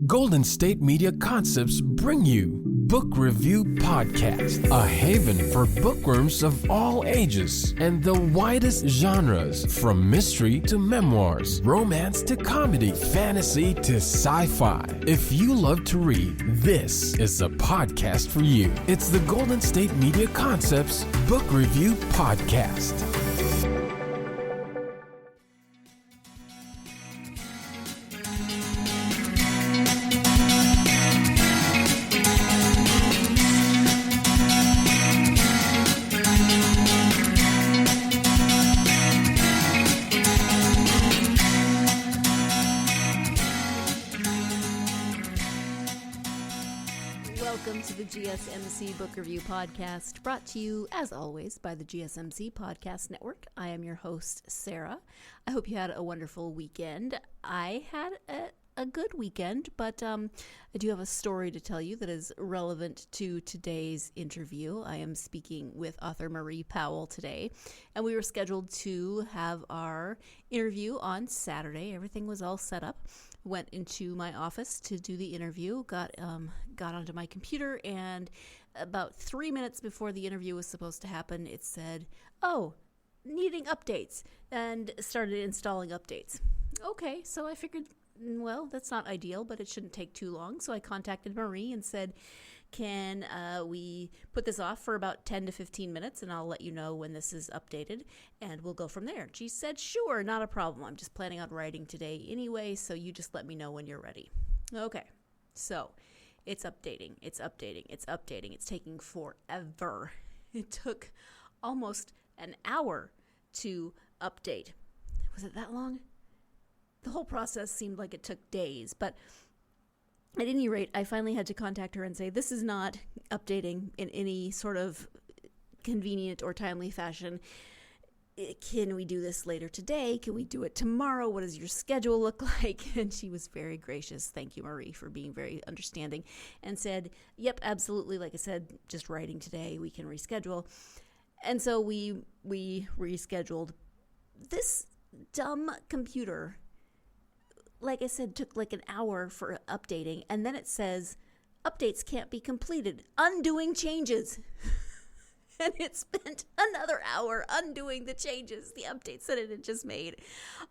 Golden State Media Concepts bring you Book Review Podcast, a haven for bookworms of all ages and the widest genres, from mystery to memoirs, romance to comedy, fantasy to sci-fi. If you love to read, this is the podcast for you. It's the Golden State Media Concepts Book Review Podcast. Welcome to the GSMC Book Review Podcast, brought to you, as always, by the GSMC Podcast Network. I am your host, Sarah. I hope you had a wonderful weekend. I had a good weekend, but I do have a story to tell you that is relevant to today's interview. I am speaking with author Marie Powell today, and we were scheduled to have our interview on Saturday. Everything was all set up. Went into my office to do the interview, got onto my computer, and about 3 minutes before the interview was supposed to happen, it said, "Oh, needing updates," and started installing updates. Okay, so I figured, well, that's not ideal, but it shouldn't take too long. So I contacted Marie and said, can we put this off for about 10 to 15 minutes, and I'll let you know when this is updated, and we'll go from there. She said, sure, not a problem. I'm just planning on writing today anyway, so you just let me know when you're ready. Okay, so it's updating. It's taking forever. It took almost an hour to update. Was it that long? The whole process seemed like it took days, but at any rate, I finally had to contact her and say, this is not updating in any sort of convenient or timely fashion. Can we do this later today? Can we do it tomorrow? What does your schedule look like? And she was very gracious. Thank you, Marie, for being very understanding, and said, yep, absolutely. Like I said, just writing today, we can reschedule. And so we rescheduled. This dumb computer, like I said, took like an hour for updating, and then it says, updates can't be completed, undoing changes. And it spent another hour undoing the changes, the updates that it had just made.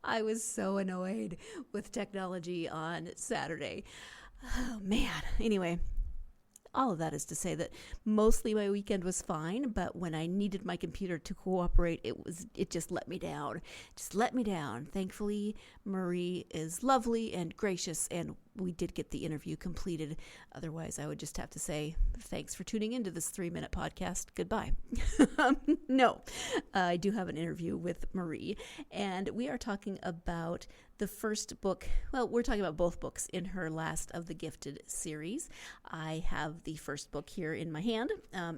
I was so annoyed with technology on Saturday. Oh, man. Anyway, all of that is to say that mostly my weekend was fine, but when I needed my computer to cooperate, it just let me down. Thankfully, Marie is lovely and gracious, and we did get the interview completed. Otherwise, I would just have to say, thanks for tuning into this 3-minute podcast. Goodbye. No, I do have an interview with Marie, and we are talking about the first book. Well, we're talking about both books in her Last of the Gifted series. I have the first book here in my hand.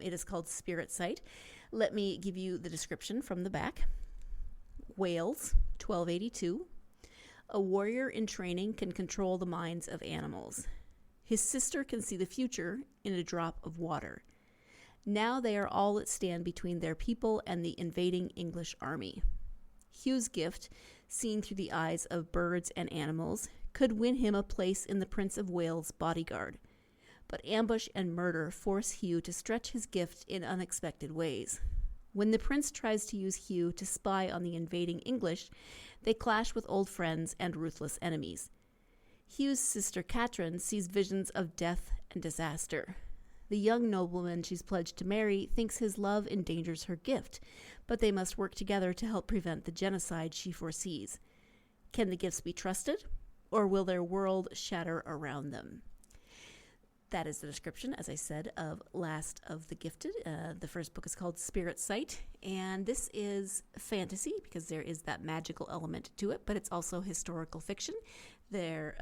It is called Spirit Sight. Let me give you the description from the back. Wales, 1282. A warrior in training can control the minds of animals. His sister can see the future in a drop of water. Now they are all that stand between their people and the invading English army. Hugh's gift, seen through the eyes of birds and animals, could win him a place in the Prince of Wales' bodyguard. But ambush and murder force Hugh to stretch his gift in unexpected ways. When the prince tries to use Hugh to spy on the invading English, they clash with old friends and ruthless enemies. Hugh's sister Catherine sees visions of death and disaster. The young nobleman she's pledged to marry thinks his love endangers her gift, but they must work together to help prevent the genocide she foresees. Can the gifts be trusted, or will their world shatter around them? That is the description, as I said, of Last of the Gifted. The first book is called Spirit Sight, and this is fantasy because there is that magical element to it, but it's also historical fiction. The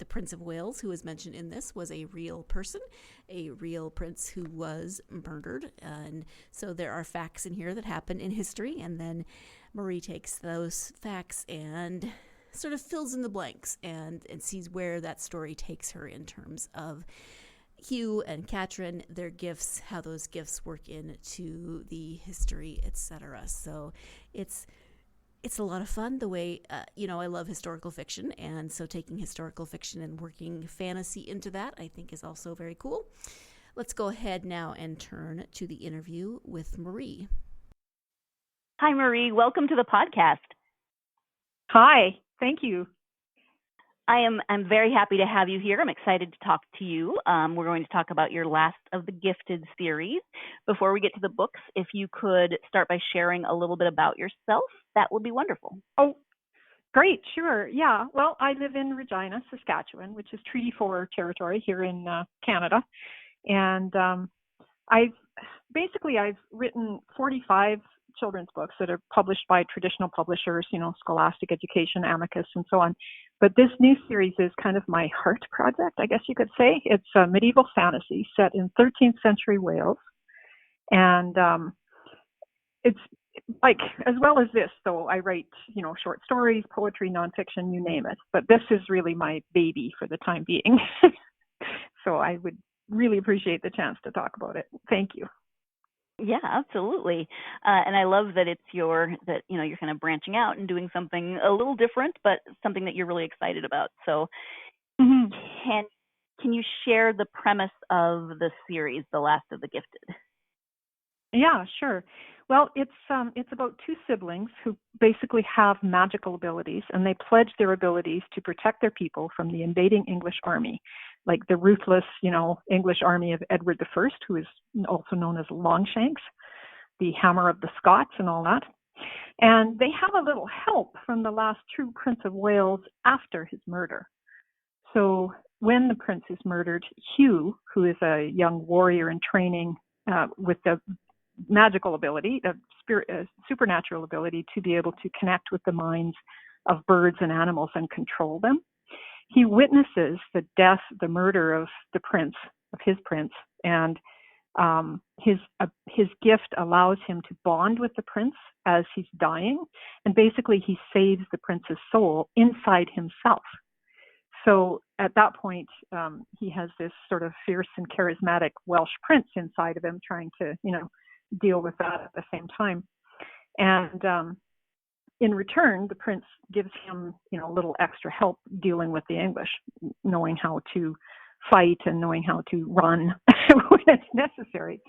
Prince of Wales, who is mentioned in this, was a real person, a real prince who was murdered, and so there are facts in here that happen in history, and then Marie takes those facts and sort of fills in the blanks and sees where that story takes her in terms of Hugh and Catherine, their gifts, how those gifts work into the history, etc. So it's it's a lot of fun the way, I love historical fiction. And so taking historical fiction and working fantasy into that, I think is also very cool. Let's go ahead now and turn to the interview with Marie. Hi, Marie. Welcome to the podcast. Hi. Thank you. I'm very happy to have you here. I'm excited to talk to you. We're going to talk about your Last of the Gifted series. Before we get to the books, if you could start by sharing a little bit about yourself, that would be wonderful. Oh, great. Sure. Yeah. Well, I live in Regina, Saskatchewan, which is Treaty 4 territory here in Canada. And I've written 45 children's books that are published by traditional publishers, Scholastic Education, Amicus, and so on. But this new series is kind of my heart project, I guess you could say. It's a medieval fantasy set in 13th century Wales. And it's like, as well as this, though, I write, short stories, poetry, nonfiction, you name it. But this is really my baby for the time being. So I would really appreciate the chance to talk about it. Thank you. Yeah, absolutely. And I love that you're kind of branching out and doing something a little different, but something that you're really excited about. So can you share the premise of the series, The Last of the Gifted? Yeah, sure. Well, it's about two siblings who basically have magical abilities, and they pledge their abilities to protect their people from the invading English army, like the ruthless, English army of Edward I, who is also known as Longshanks, the Hammer of the Scots and all that. And they have a little help from the last true Prince of Wales after his murder. So when the prince is murdered, Hugh, who is a young warrior in training with the magical ability, supernatural ability to be able to connect with the minds of birds and animals and control them. He witnesses the murder of his prince, and his gift allows him to bond with the prince as he's dying, and basically he saves the prince's soul inside himself. So at that point, he has this sort of fierce and charismatic Welsh prince inside of him, trying to, deal with that at the same time. And in return, the prince gives him, a little extra help dealing with the English, knowing how to fight and knowing how to run when it's necessary.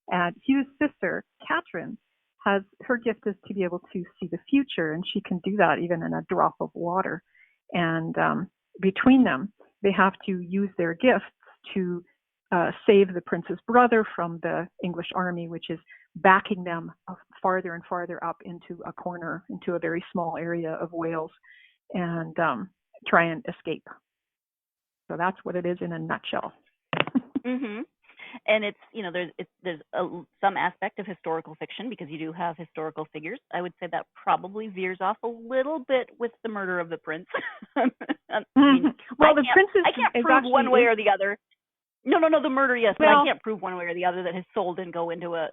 And Hugh's sister, Catherine, her gift is to be able to see the future, and she can do that even in a drop of water. And between them, they have to use their gifts to save the prince's brother from the English army, which is backing them farther and farther up into a corner, into a very small area of Wales, and try and escape. So that's what it is in a nutshell. Mm-hmm. And there's some aspect of historical fiction because you do have historical figures. I would say that probably veers off a little bit with the murder of the prince. Well, the prince is, I can't prove one way or the other. No, the murder, yes, but I can't prove one way or the other that his soul didn't go into a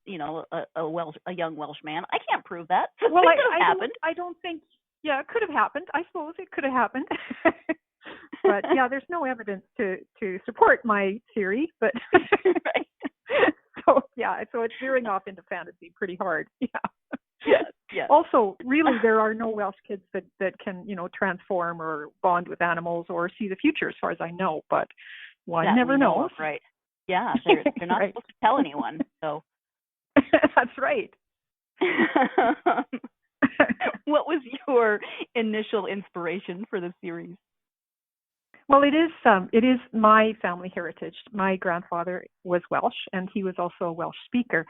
young Welsh man. I can't prove that. Well, it could have happened. I don't think. Yeah, it could have happened. I suppose it could have happened. But yeah, there's no evidence to support my theory. But right. So it's veering off into fantasy pretty hard. Yeah. Yeah. Also, really, there are no Welsh kids that can transform or bond with animals or see the future, as far as I know. But one never knows. Right. Yeah, they're not right. supposed to tell anyone. So that's right. What was your initial inspiration for the series? Well, it is my family heritage. My grandfather was Welsh, and he was also a Welsh speaker,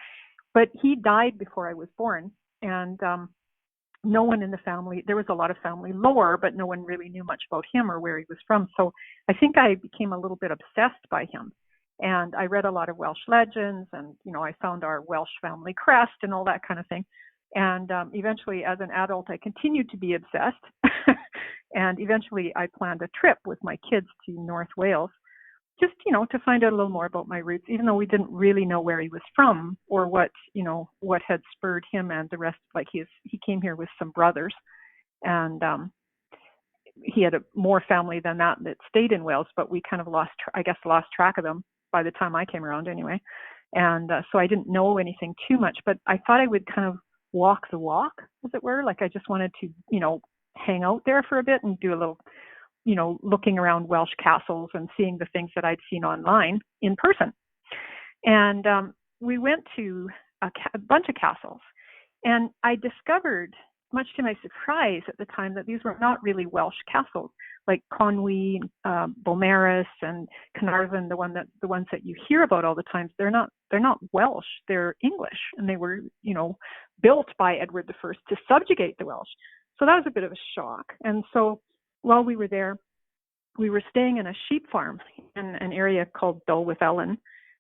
but he died before I was born, and no one in the family, there was a lot of family lore, but no one really knew much about him or where he was from. So I think I became a little bit obsessed by him. And I read a lot of Welsh legends, and, I found our Welsh family crest and all that kind of thing. And eventually, as an adult, I continued to be obsessed. And eventually, I planned a trip with my kids to North Wales, just, to find out a little more about my roots, even though we didn't really know where he was from or what had spurred him and the rest. Like he came here with some brothers, and he had more family than that stayed in Wales, but we kind of lost track of them by the time I came around anyway. And so I didn't know anything too much, but I thought I would kind of walk the walk, as it were. Like I just wanted to, hang out there for a bit and do a little, looking around Welsh castles and seeing the things that I'd seen online in person. And we went to a bunch of castles, and I discovered, much to my surprise at the time, that these were not really Welsh castles, like Conwy, Beaumaris, and Carnarvon, the ones that you hear about all the time. They're not Welsh. They're English, and they were, built by Edward I to subjugate the Welsh. So that was a bit of a shock. And so while we were there, we were staying in a sheep farm in an area called Dulwich-Ellen.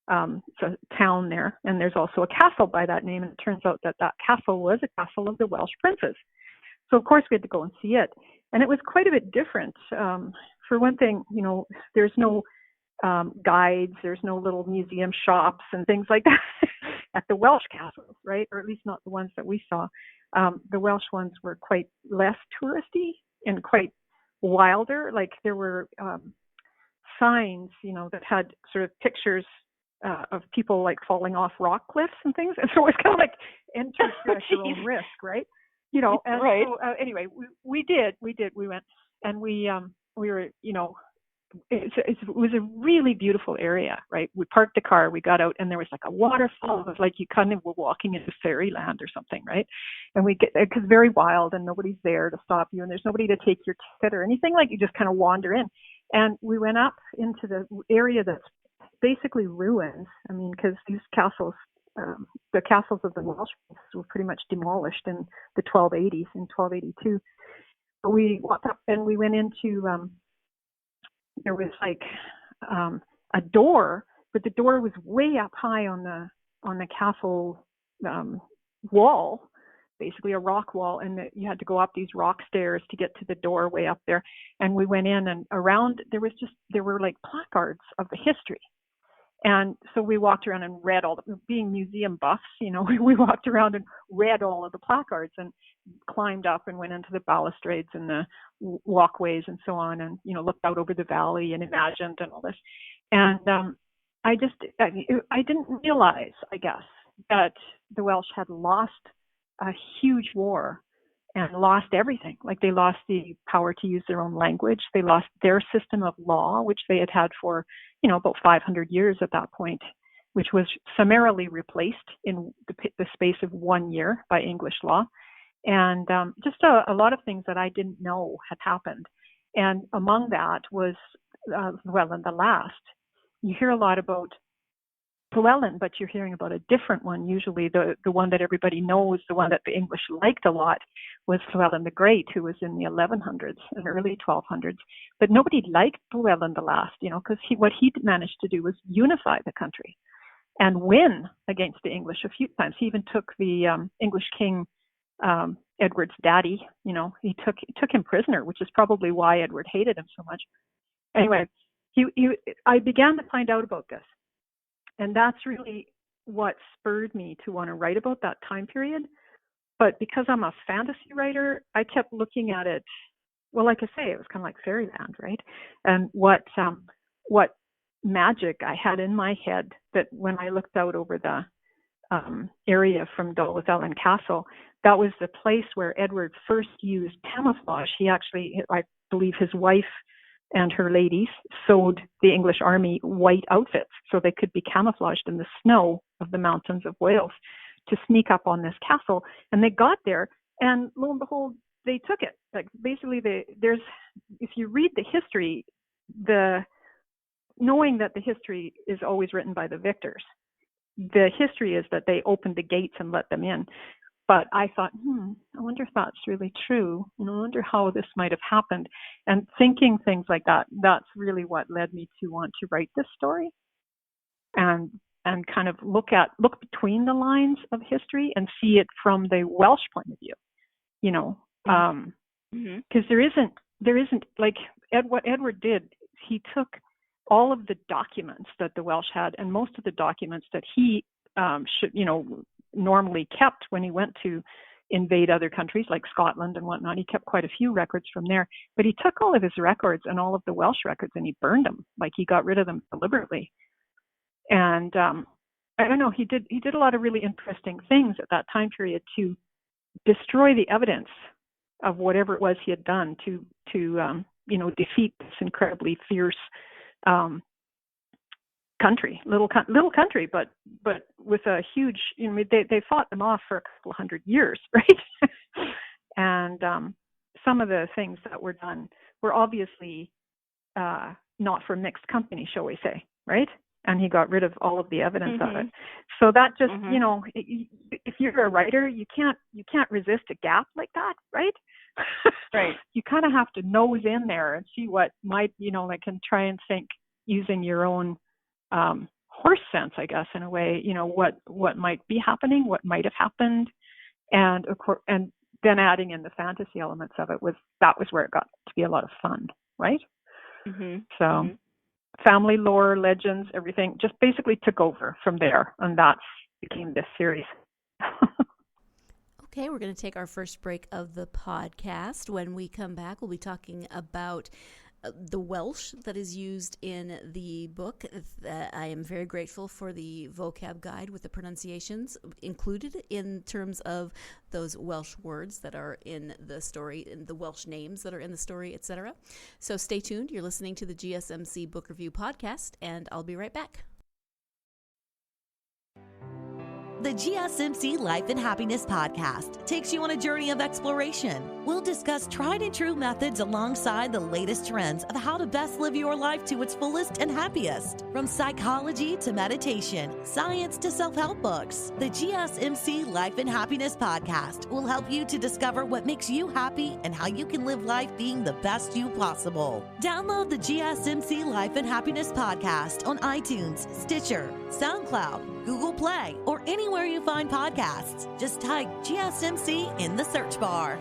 It's a town there, and there's also a castle by that name, and it turns out that castle was a castle of the Welsh princes. So of course we had to go and see it, and it was quite a bit different. For one thing, there's no guides, there's no little museum shops and things like that at the Welsh castles, right? Or at least not the ones that we saw. The Welsh ones were quite less touristy and quite wilder. Like there were signs, that had sort of pictures of people like falling off rock cliffs and things. And so it was kind of like enter at your own risk, right? And right. So anyway, we went, and we were, it was a really beautiful area, right? We parked the car, we got out, and there was like a waterfall. It was like you kind of were walking into fairyland or something, right? And we get, because very wild, and nobody's there to stop you, and there's nobody to take your ticket or anything. Like you just kind of wander in. And we went up into the area that's basically ruins. I mean, because these castles, the castles of the Welsh were pretty much demolished in the 1280s, in 1282. But we walked up and we went into, there was like a door, but the door was way up high on the castle wall, basically a rock wall, and you had to go up these rock stairs to get to the door way up there. And we went in, and around there were like placards of the history. And so we walked around and read being museum buffs, we walked around and read all of the placards and climbed up and went into the balustrades and the walkways and so on, and, looked out over the valley and imagined and all this. And I didn't realize, I guess, that the Welsh had lost a huge war and lost everything. Like they lost the power to use their own language. They lost their system of law, which they had had for, about 500 years at that point, which was summarily replaced in the space of 1 year by English law. And just a lot of things that I didn't know had happened. And among that was, in the last, you hear a lot about Llewellyn, but you're hearing about a different one. Usually the one that everybody knows, the one that the English liked a lot, was Llewellyn the Great, who was in the 1100s and early 1200s. But nobody liked Llewellyn the Last, because what he managed to do was unify the country and win against the English a few times. He even took the English king, Edward's daddy, he took him prisoner, which is probably why Edward hated him so much. Anyway, I began to find out about this. And that's really what spurred me to want to write about that time period. But because I'm a fantasy writer, I kept looking at it. Well, like I say, it was kind of like fairyland, right? And what magic I had in my head, that when I looked out over the area from Dulwich-Ellen Castle, that was the place where Edward first used camouflage. He actually, I believe his wife and her ladies sewed the English army white outfits so they could be camouflaged in the snow of the mountains of Wales to sneak up on this castle. And they got there, and lo and behold, they took it. Like basically, if you read the history, knowing that the history is always written by the victors, the history is that they opened the gates and let them in. But I thought, I wonder if that's really true. I wonder how this might have happened. And thinking things like that, that's really what led me to want to write this story and kind of look between the lines of history and see it from the Welsh point of view, because there isn't like what Edward did. He took all of the documents that the Welsh had, and most of the documents that he normally kept when he went to invade other countries like Scotland and whatnot. He kept quite a few records from there, but he took all of his records and all of the Welsh records and he burned them. Like he got rid of them deliberately. And I don't know, he did a lot of really interesting things at that time period to destroy the evidence of whatever it was he had done to defeat this incredibly fierce country, little country, but with a huge, they fought them off for a couple of 100 years, right? And some of the things that were done were obviously not for mixed company, shall we say, right? And he got rid of all of the evidence of it. So that just, if you're a writer, you can't resist a gap like that, right? Right. You kind of have to nose in there and see what might, and try and think using your own horse sense, I guess, in a way, what might be happening, what might have happened, and of course, and then adding in the fantasy elements of it was where it got to be a lot of fun, right? So family lore, legends, everything just basically took over from there, and that became this series. Okay, we're going to take our first break of the podcast. When we come back, we'll be talking about the Welsh that is used in the book. I am very grateful for the vocab guide with the pronunciations included in terms of those Welsh words that are in the story, and the Welsh names that are in the story, etc. So stay tuned. You're listening to the GSMC Book Review Podcast, and I'll be right back. The GSMC Life and Happiness Podcast takes you on a journey of exploration. We'll discuss tried and true methods alongside the latest trends of how to best live your life to its fullest and happiest. From psychology to meditation, science to self-help books, the GSMC Life and Happiness Podcast will help you to discover what makes you happy and how you can live life being the best you possible. Download the GSMC Life and Happiness Podcast on iTunes, Stitcher, SoundCloud, Google Play, or anywhere you find podcasts. Just type GSMC in the search bar.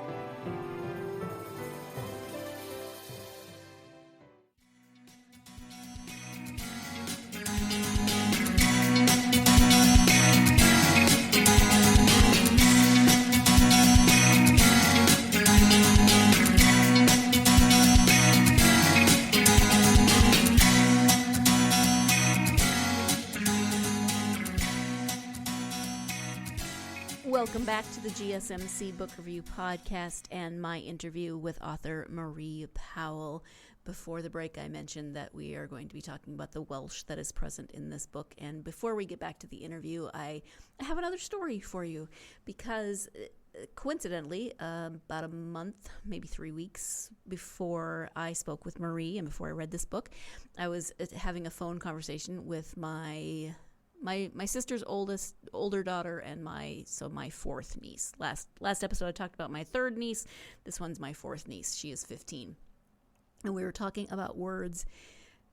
Welcome back to the GSMC Book Review Podcast and my interview with author Marie Powell. Before the break, I mentioned that we are going to be talking about the Welsh that is present in this book. And before we get back to the interview, I have another story for you because coincidentally, about a month, maybe 3 weeks before I spoke with Marie and before I read this book, I was having a phone conversation with my sister's older daughter and my fourth niece. Last episode I talked about my third niece. This one's my fourth niece. She is 15. And we were talking about words,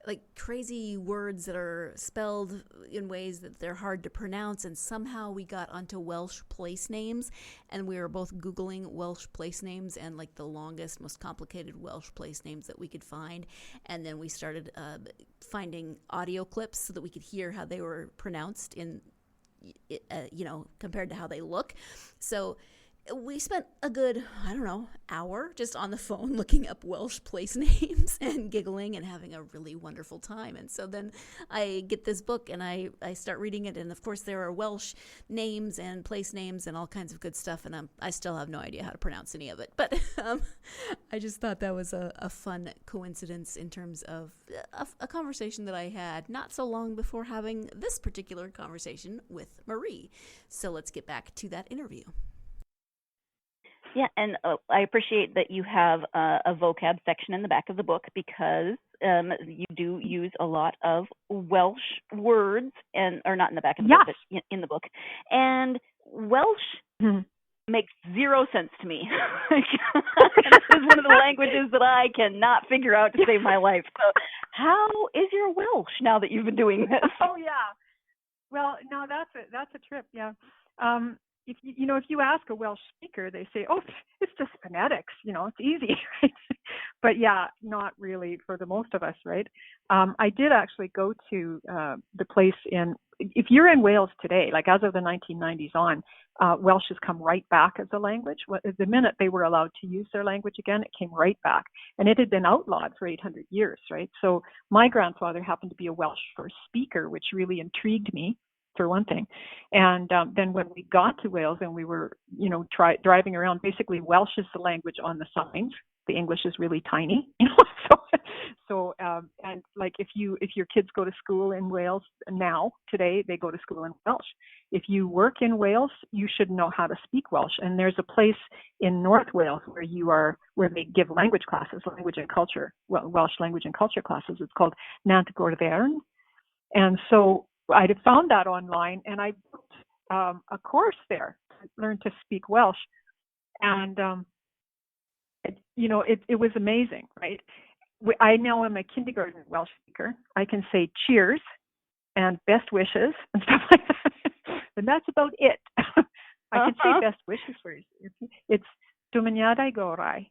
like crazy words that are spelled in ways that they're hard to pronounce, and somehow we got onto Welsh place names, and we were both Googling Welsh place names and like the longest, most complicated Welsh place names that we could find, and then we started finding audio clips so that we could hear how they were pronounced in, compared to how they look. So we spent a good, hour just on the phone looking up Welsh place names and giggling and having a really wonderful time. And so then I get this book and I start reading it. And of course there are Welsh names and place names and all kinds of good stuff. And I still have no idea how to pronounce any of it. But I just thought that was a fun coincidence in terms of a conversation that I had not so long before having this particular conversation with Marie. So let's get back to that interview. Yeah, and I appreciate that you have a vocab section in the back of the book because you do use a lot of Welsh words, or not in the back of the book, but in the book. And Welsh makes zero sense to me. This is one of the languages that I cannot figure out to save my life. So how is your Welsh now that you've been doing this? Oh, yeah. Well, no, that's a trip, yeah. If you ask a Welsh speaker, they say, "Oh, it's just phonetics. It's easy." Right? But yeah, not really for the most of us, right? I did actually go to the place if you're in Wales today, like as of the 1990s on, Welsh has come right back as a language. The minute they were allowed to use their language again, it came right back, and it had been outlawed for 800 years, right? So my grandfather happened to be a Welsh first speaker, which really intrigued me. for one thing. And then when we got to Wales and we were, driving around, basically Welsh is the language on the signs. The English is really tiny, So and like if your kids go to school in Wales now, today, they go to school in Welsh. If you work in Wales, you should know how to speak Welsh. And there's a place in North Wales where they give language classes, language and culture, Welsh language and culture classes. It's called Nant Gorvern. And so I found that online, and I booked a course there to learn to speak Welsh. And it was amazing, right? I now am a kindergarten Welsh speaker. I can say cheers and best wishes and stuff like that. And that's about it. I can say best wishes for you. It's Dumaniadau Gorau.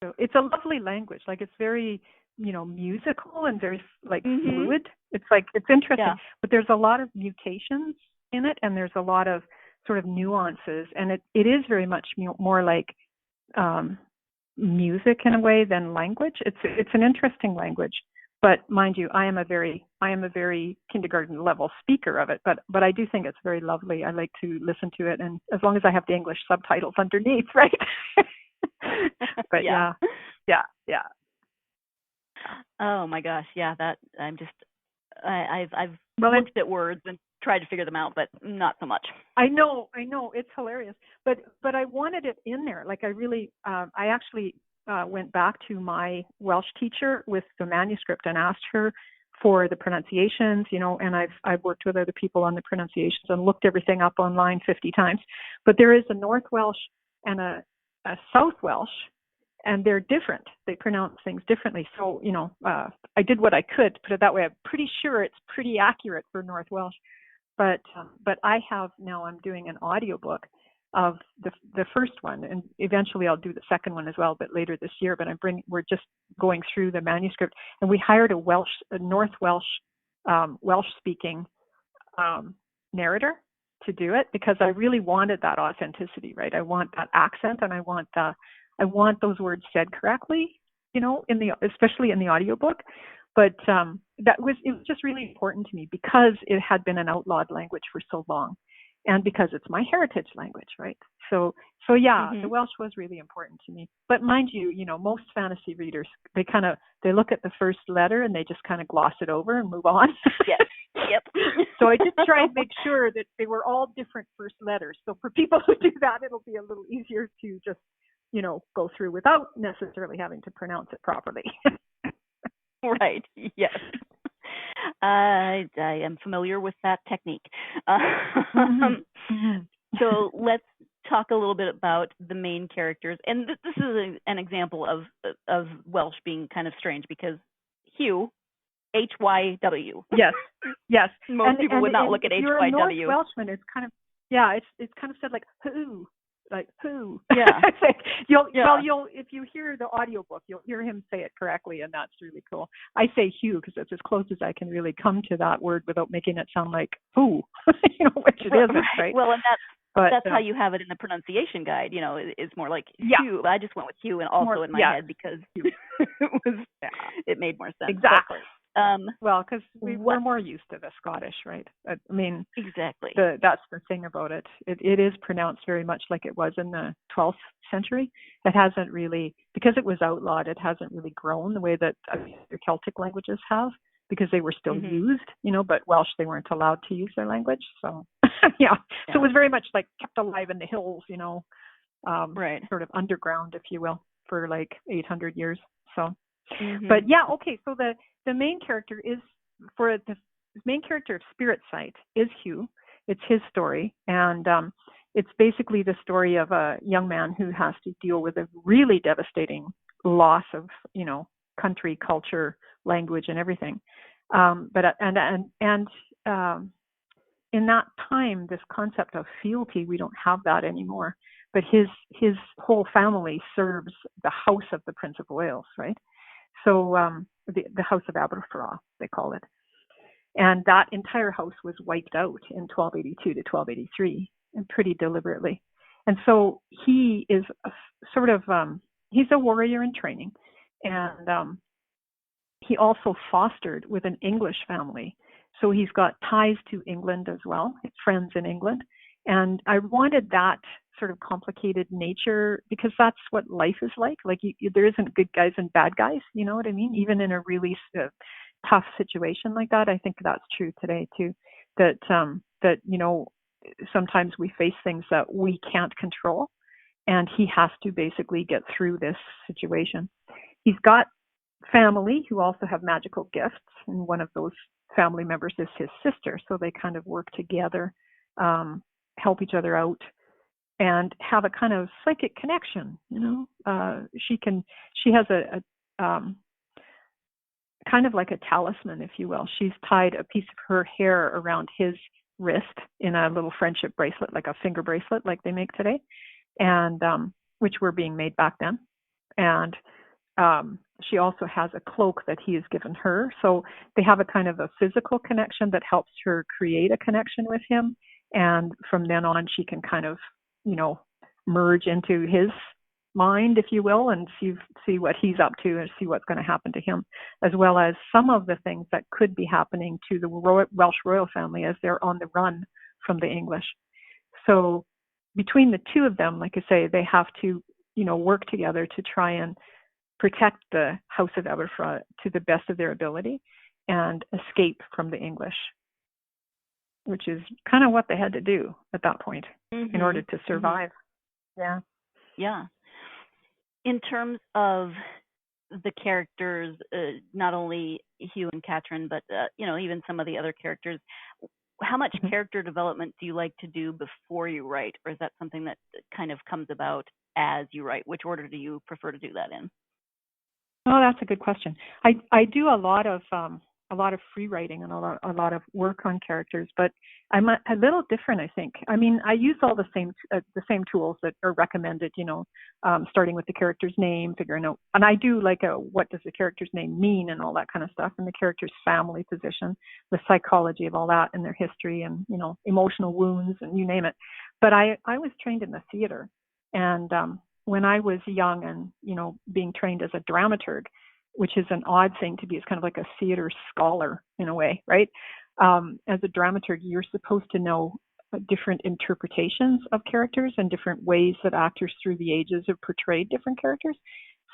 So it's a lovely language. Like it's very, musical and very fluid. It's interesting. Yeah. But there's a lot of mutations in it, and there's a lot of sort of nuances, and it is very much more like music in a way than language. It's an interesting language, but mind you, I am a very kindergarten level speaker of it. But I do think it's very lovely. I like to listen to it, and as long as I have the English subtitles underneath, right? But yeah. Oh my gosh, yeah. That I've looked at words and tried to figure them out, but not so much. I know, it's hilarious. But I wanted it in there. Like I really, I actually went back to my Welsh teacher with the manuscript and asked her for the pronunciations, and I've worked with other people on the pronunciations and looked everything up online 50 times. But there is a North Welsh and a South Welsh, and they're different. They pronounce things differently. So, I did what I could, put it that way. I'm pretty sure it's pretty accurate for North Welsh. But I'm doing an audiobook of the first one, and eventually I'll do the second one as well, but later this year. But we're just going through the manuscript, and we hired a North Welsh, Welsh speaking narrator to do it, because I really wanted that authenticity, right? I want that accent, and I want those words said correctly, especially in the audiobook. But it was just really important to me because it had been an outlawed language for so long, and because it's my heritage language, right? So yeah, The Welsh was really important to me. But mind you, most fantasy readers, they look at the first letter and they just kind of gloss it over and move on. Yes. Yep. So I did try and make sure that they were all different first letters. So for people who do that, it'll be a little easier to just, go through without necessarily having to pronounce it properly. Right. Yes. I am familiar with that technique. So let's talk a little bit about the main characters. And this is an example of Welsh being kind of strange, because Hugh, H-Y-W. Yes. Most people would not look at H-Y-W. If you're a North Welshman, it's kind of, it's kind of said like, who? Like who? Yeah. You'll if you hear the audiobook, you'll hear him say it correctly, and that's really cool. I say Hugh because it's as close as I can really come to that word without making it sound like who, which it isn't, right? Well, and that's how you have it in the pronunciation guide. It's more like Hugh. I just went with Hugh, and also in my head because it made more sense. Exactly. But, well, because we're more used to the Scottish, right? I mean, exactly. That's the thing about it. It is pronounced very much like it was in the 12th century. It hasn't really, because it was outlawed, it hasn't really grown the way that other Celtic languages have, because they were still used, but Welsh, they weren't allowed to use their language. So, So it was very much like kept alive in the hills, right. Sort of underground, if you will, for like 800 years. So, but okay. So the main character is, for the main character of Spirit Sight is Hugh. It's his story, and it's basically the story of a young man who has to deal with a really devastating loss of, country, culture, language, and everything. But in that time, this concept of fealty, we don't have that anymore. But his whole family serves the house of the Prince of Wales, right? So the House of Aberfraw, they call it. And that entire house was wiped out in 1282 to 1283, and pretty deliberately. And so he is he's a warrior in training. And he also fostered with an English family So he's got ties to England as well, his friends in England. And I wanted that sort of complicated nature because that's what life is like. Like there isn't good guys and bad guys, you know what I mean? Even in a really tough situation like that, I think that's true today too. That sometimes we face things that we can't control, and he has to basically get through this situation. He's got family who also have magical gifts, and one of those family members is his sister, so they kind of work together, help each other out, and have a kind of psychic connection. She has a kind of like a talisman, if you will. She's tied a piece of her hair around his wrist in a little friendship bracelet, like a finger bracelet like they make today, and which were being made back then. And she also has a cloak that he has given her. So they have a kind of a physical connection that helps her create a connection with him. And from then on, she can kind of, merge into his mind, if you will, and see what he's up to and see what's going to happen to him, as well as some of the things that could be happening to the Welsh royal family as they're on the run from the English. So between the two of them, like I say, they have to, work together to try and protect the House of Everfra to the best of their ability and escape from the English, which is kind of what they had to do at that point in order to survive. Yeah. In terms of the characters, not only Hugh and Catherine, but even some of the other characters, how much character development do you like to do before you write, or is that something that kind of comes about as you write? Which order do you prefer to do that in? Oh, that's a good question. I do a lot of free writing and a lot of work on characters, but I'm a little different, I think. I mean, I use all the same tools that are recommended, starting with the character's name, figuring out, and I do like what does the character's name mean and all that kind of stuff, and the character's family position, the psychology of all that, and their history, and emotional wounds, and you name it. But I was trained in the theater, and when I was young and being trained as a dramaturg, which is an odd thing to be. It's kind of like a theater scholar in a way, right? As a dramaturg, you're supposed to know different interpretations of characters and different ways that actors through the ages have portrayed different characters.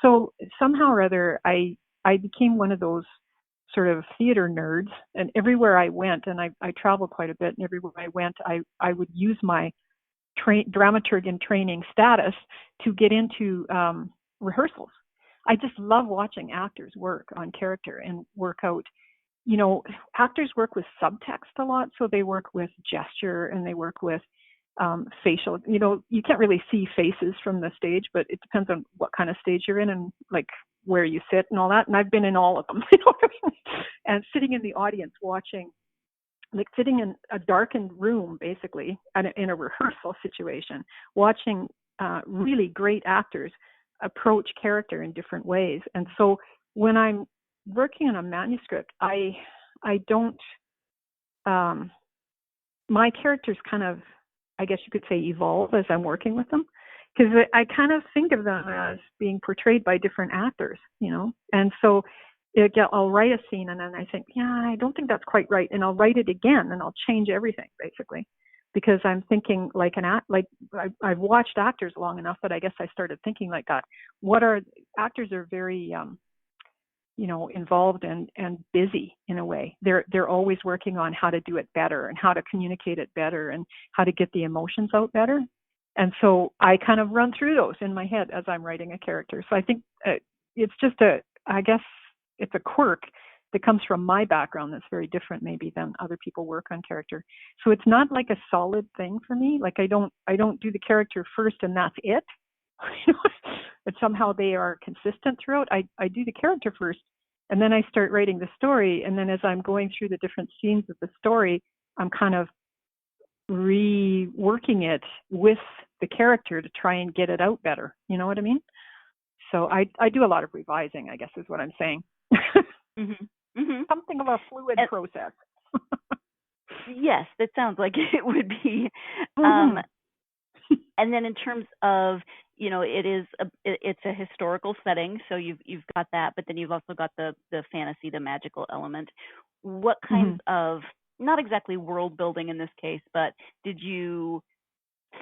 So somehow or other, I became one of those sort of theater nerds, and everywhere I went, and I traveled quite a bit, and everywhere I went, I would use my dramaturg in training status to get into rehearsals. I just love watching actors work on character and work out. Actors work with subtext a lot, so they work with gesture and they work with facial. You can't really see faces from the stage, but it depends on what kind of stage you're in and like where you sit and all that. And I've been in all of them. And sitting in the audience watching, like sitting in a darkened room, basically, in a rehearsal situation, watching really great actors approach character in different ways. And so when I'm working on a manuscript, I don't, my characters kind of, I guess you could say, evolve as I'm working with them, because I kind of think of them as being portrayed by different actors, and so I'll write a scene and then I think, I don't think that's quite right. And I'll write it again and I'll change everything basically, because I'm thinking like I've watched actors long enough that I guess I started thinking like that. Actors are very, involved and busy in a way. They're always working on how to do it better and how to communicate it better and how to get the emotions out better. And so I kind of run through those in my head as I'm writing a character. So I think it's just I guess it's a quirk that comes from my background that's very different maybe than other people work on character. So it's not like a solid thing for me. Like I don't do the character first and that's it. But somehow they are consistent throughout. I do the character first and then I start writing the story. And then as I'm going through the different scenes of the story, I'm kind of reworking it with the character to try and get it out better. You know what I mean? So I do a lot of revising, I guess is what I'm saying. Something of a fluid process. Yes, it sounds like it would be. And then in terms of, it's a historical setting, so you've got that, but then you've also got the fantasy, the magical element. what kinds of, not exactly world building in this case, but did you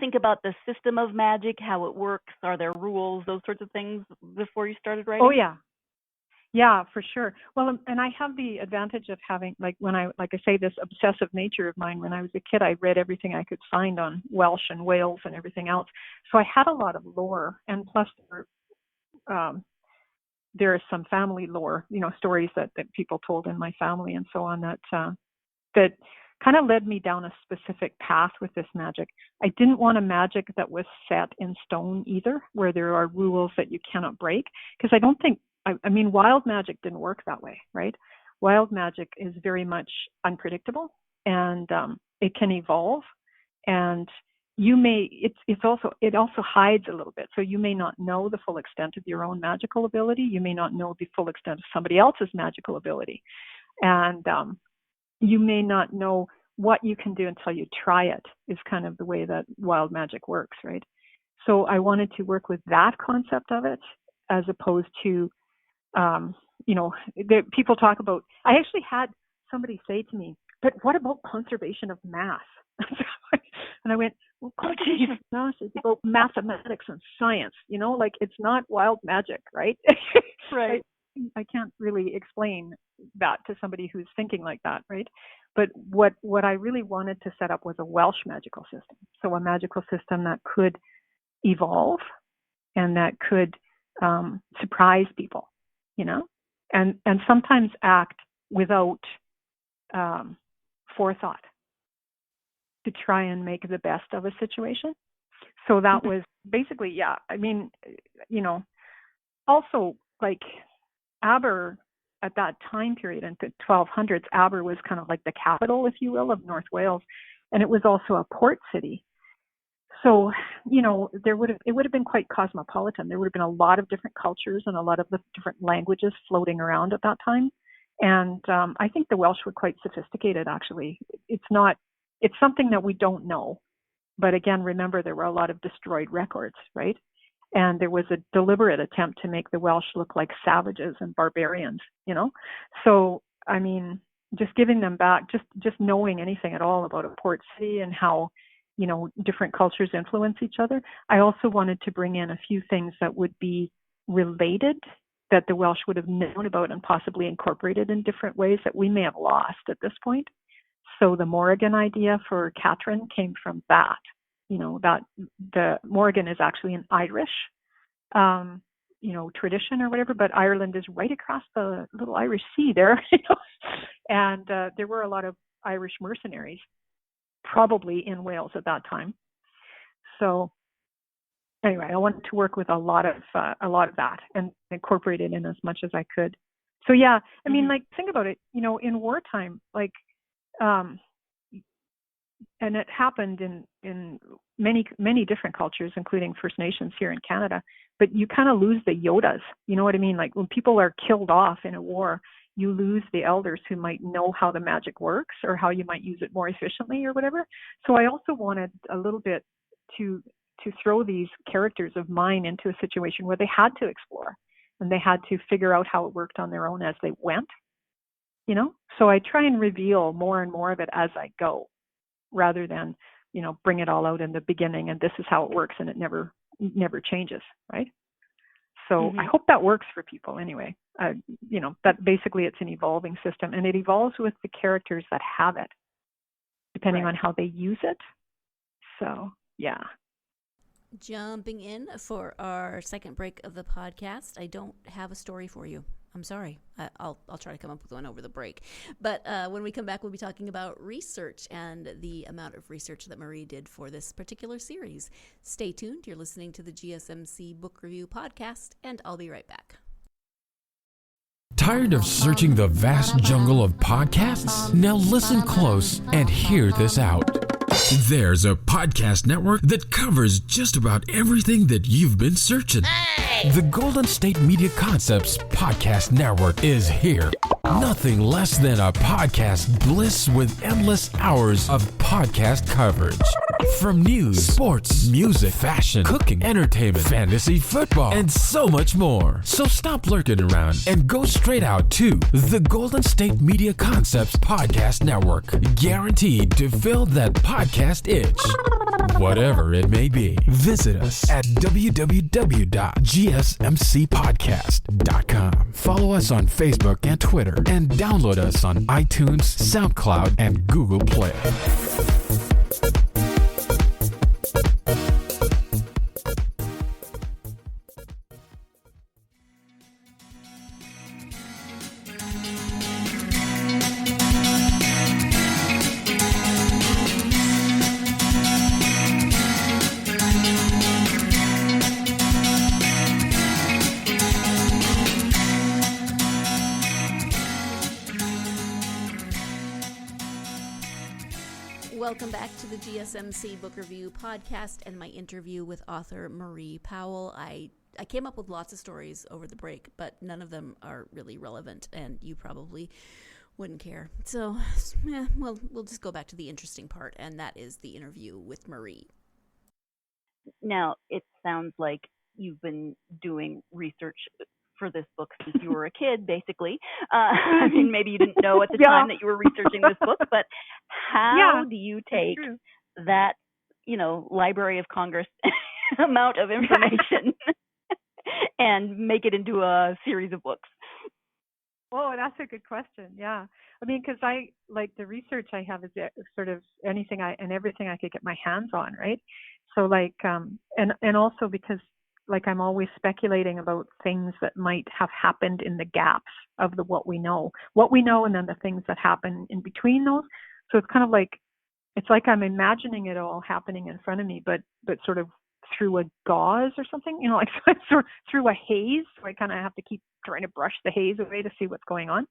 think about the system of magic, how it works? Are there rules, those sorts of things before you started writing? Oh, yeah. Yeah, for sure. Well, and I have the advantage of having, like I say, this obsessive nature of mine. When I was a kid, I read everything I could find on Welsh and Wales and everything else. So I had a lot of lore, and plus there is some family lore, stories that people told in my family and so on that kind of led me down a specific path with this magic. I didn't want a magic that was set in stone either, where there are rules that you cannot break, because I don't think, I mean, wild magic didn't work that way, right? Wild magic is very much unpredictable, and it can evolve, and it also hides a little bit. So you may not know the full extent of your own magical ability. You may not know the full extent of somebody else's magical ability. And you may not know what you can do until you try it, is kind of the way that wild magic works, right? So I wanted to work with that concept of it, as opposed to, people talk about, I actually had somebody say to me, but what about conservation of math? And I went, well, conservation of math is about mathematics and science, it's not wild magic, right? Right. I can't really explain that to somebody who's thinking like that, right? But what I really wanted to set up was a Welsh magical system. So a magical system that could evolve and that could surprise people, and sometimes act without forethought to try and make the best of a situation. So that was basically, yeah. I mean, also like Aber at that time period in the 1200s, Aber was kind of like the capital, if you will, of North Wales, and it was also a port city. So, it would have been quite cosmopolitan. There would have been a lot of different cultures and a lot of the different languages floating around at that time. And I think the Welsh were quite sophisticated, actually. It's something that we don't know. But again, remember, there were a lot of destroyed records, right? And there was a deliberate attempt to make the Welsh look like savages and barbarians, So, I mean, just giving them back, just knowing anything at all about a port city and how, different cultures influence each other. I also wanted to bring in a few things that would be related, that the Welsh would have known about and possibly incorporated in different ways that we may have lost at this point. So the Morrigan idea for Catherine came from that. That the Morrigan is actually an Irish, tradition or whatever, but Ireland is right across the little Irish Sea there, and there were a lot of Irish mercenaries, probably in Wales at that time. So anyway, I wanted to work with a lot of that and incorporate it in as much as I could. So yeah, I mean, like, think about it, in wartime, like, and it happened in many different cultures, including First Nations here in Canada, but you kind of lose the Yodas. You know what I mean? Like, when people are killed off in a war, you lose the elders who might know how the magic works or how you might use it more efficiently or whatever. So I also wanted a little bit to throw these characters of mine into a situation where they had to explore and they had to figure out how it worked on their own as they went, So I try and reveal more and more of it as I go, rather than, bring it all out in the beginning and this is how it works and it never changes, right? So I hope that works for people anyway. That basically it's an evolving system, and it evolves with the characters that have it, depending on how they use it. So, yeah. Jumping in for our second break of the podcast. I don't have a story for you. I'm sorry. I'll try to come up with one over the break. But when we come back, we'll be talking about research and the amount of research that Marie did for this particular series. Stay tuned. You're listening to the GSMC Book Review Podcast, and I'll be right back. Tired of searching the vast jungle of podcasts? Now listen close and hear this out. There's a podcast network that covers just about everything that you've been searching. Hey! The Golden State Media Concepts Podcast Network is here. Nothing less than a podcast bliss with endless hours of podcast coverage. From news, sports, music, fashion, cooking, entertainment, fantasy, football, and so much more. So stop lurking around and go straight out to the Golden State Media Concepts Podcast Network. Guaranteed to fill that podcast itch. Whatever it may be. Visit us at www.gsmcpodcast.com. Follow us on Facebook and Twitter, and download us on iTunes, SoundCloud, and Google Play. Welcome back to the GSMC Book Review Podcast and my interview with author Marie Powell. I came up with lots of stories over the break, but none of them are really relevant, and you probably wouldn't care. So, well, we'll just go back to the interesting part, and that is the interview with Marie. Now, it sounds like you've been doing research for this book since you were a kid, basically. I mean, maybe you didn't know at the time that you were researching this book, but how do you take that, Library of Congress amount of information and make it into a series of books? Oh, that's a good question. Yeah. I mean, because I like the research I have is sort of everything I could get my hands on, right? So and also because I'm always speculating about things that might have happened in the gaps of what we know, and then the things that happen in between those. So it's kind of it's like I'm imagining it all happening in front of me, but sort of through a gauze or something, sort of through a haze. So I kind of have to keep trying to brush the haze away to see what's going on.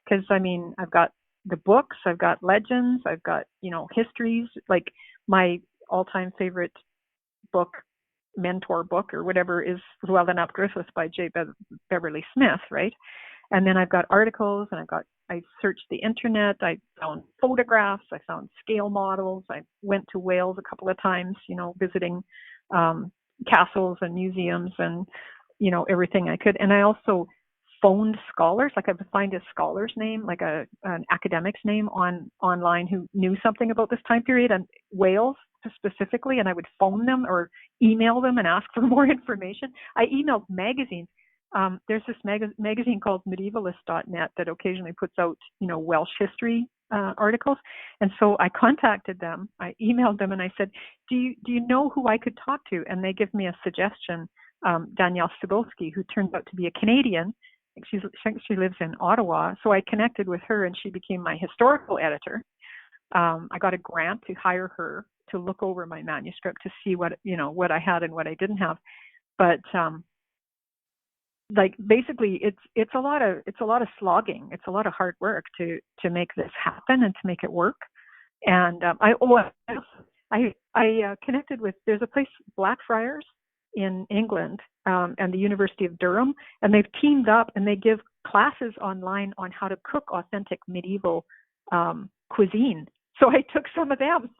Because I've got the books, I've got legends, I've got, histories. Like my all-time favorite book, mentor book or whatever, is Llewellyn Ap Griffith by J. Beverly Smith, right? And then I've got articles, and I searched the internet, I found photographs, I found scale models, I went to Wales a couple of times, visiting castles and museums and, everything I could. And I also phoned scholars, I would find a scholar's name, an academic's name online who knew something about this time period and Wales specifically, and I would phone them or email them and ask for more information. I emailed magazines. There's this magazine called medievalist.net that occasionally puts out, Welsh history articles. And so I contacted them, I emailed them, and I said, do you know who I could talk to? And they give me a suggestion, Danielle Cybulski, who turns out to be a Canadian. She lives in Ottawa. So I connected with her, and she became my historical editor. I got a grant to hire her to look over my manuscript to see what I had and what I didn't have. But basically it's a lot of slogging. It's a lot of hard work to make this happen and to make it work. And I connected with, there's a place, Blackfriars in England, and the University of Durham, and they've teamed up and they give classes online on how to cook authentic medieval cuisine. So I took some of them.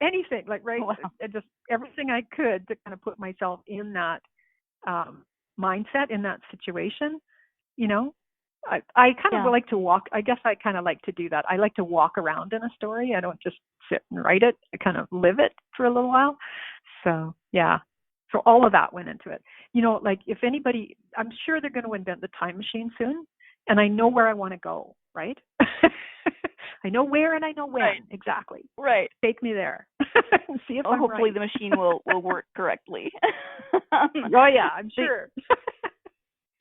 Anything right? Wow. Just everything I could to kind of put myself in that mindset, in that situation. I kind of like to walk. I guess I kind of like to do that. I like to walk around in a story. I don't just sit and write it. I kind of live it for a little while. So yeah. So all of that went into it. If anybody, I'm sure they're going to invent the time machine soon, and I know where I want to go, right? I know where and I know when. Right. Exactly. Right. Take me there. See if I'm hopefully right. The machine will work correctly. Oh yeah, I'm sure.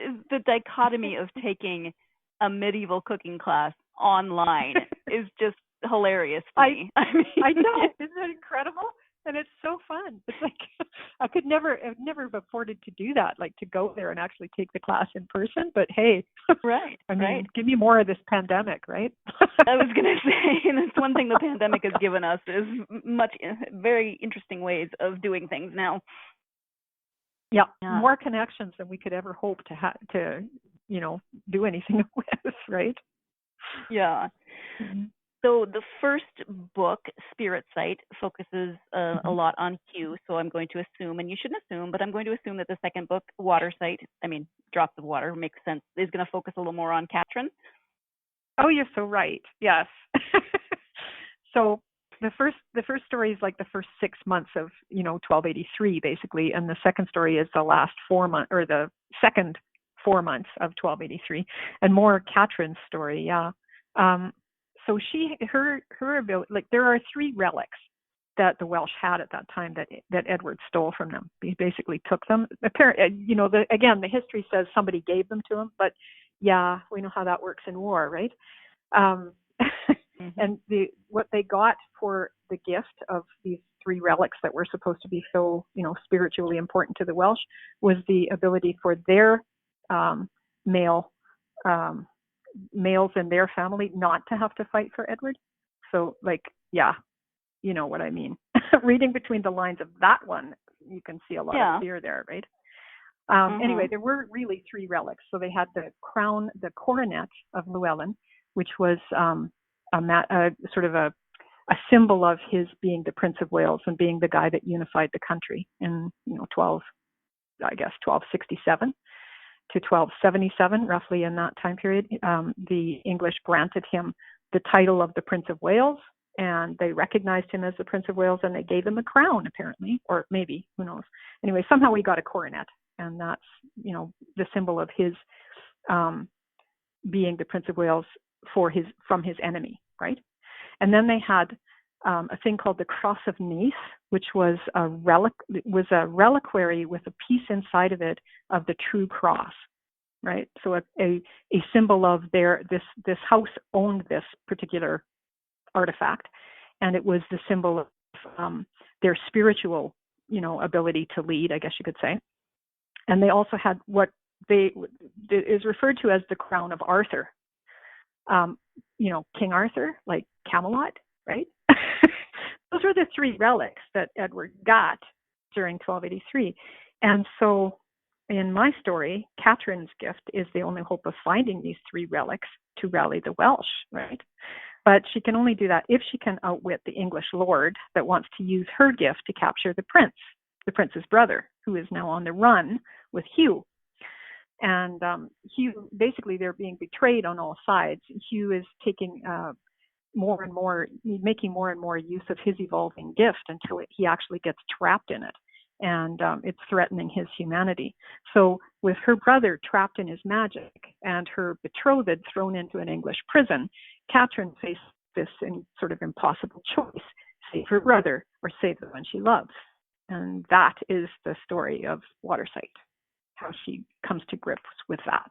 The dichotomy of taking a medieval cooking class online is just hilarious to me. I know. Isn't that incredible? And it's so fun. It's I've never afforded to do that, to go there and actually take the class in person. But hey, right. Give me more of this pandemic, right? I was going to say, that's one thing the pandemic has given us is very interesting ways of doing things now. Yeah, more connections than we could ever hope to do anything with, right? Yeah. Mm-hmm. So the first book, Spirit Sight, focuses a lot on Hugh. So I'm going to assume, and you shouldn't assume, but I'm going to assume that the second book, Water Sight, Drops of Water, makes sense, is going to focus a little more on Katrin. Oh, you're so right. Yes. So the first story is like the first 6 months of 1283 basically, and the second story is the last 4 months, or the second 4 months of 1283, and more Katrin's story. Yeah. So her ability, like there are 3 relics that the Welsh had at that time that Edward stole from them. He basically took them. Apparently, the history says somebody gave them to him, but yeah, we know how that works in war, right? And what they got for the gift of these 3 relics that were supposed to be so, spiritually important to the Welsh was the ability for their males in their family not to have to fight for Edward. So, you know what I mean. Reading between the lines of that one, you can see a lot of fear there, right? Anyway, there were really 3 relics. So they had the crown, the coronet of Llewellyn, which was sort of a symbol of his being the Prince of Wales and being the guy that unified the country in 1267 to 1277, roughly in that time period. The English granted him the title of the Prince of Wales, and they recognized him as the Prince of Wales, and they gave him a crown, apparently, or maybe, who knows. Anyway, somehow he got a coronet, and that's, the symbol of his being the Prince of Wales from his enemy, right? And then they had a thing called the Cross of Nice, which was a reliquary with a piece inside of it of the true cross, right? So a symbol of this house owned this particular artifact, and it was the symbol of their spiritual, ability to lead, I guess you could say. And they also had what is referred to as the crown of Arthur. King Arthur, like Camelot, right? Those were the 3 relics that Edward got during 1283. And so in my story, Katrin's gift is the only hope of finding these 3 relics to rally the Welsh, right? But she can only do that if she can outwit the English lord that wants to use her gift to capture the prince's brother, who is now on the run with Hugh. And Hugh, basically, they're being betrayed on all sides. Hugh is taking making more and more use of his evolving gift until he actually gets trapped in it. And it's threatening his humanity. So with her brother trapped in his magic and her betrothed thrown into an English prison, Katrin faced this sort of impossible choice: save her brother or save the one she loves. And that is the story of Watersight, how she comes to grips with that.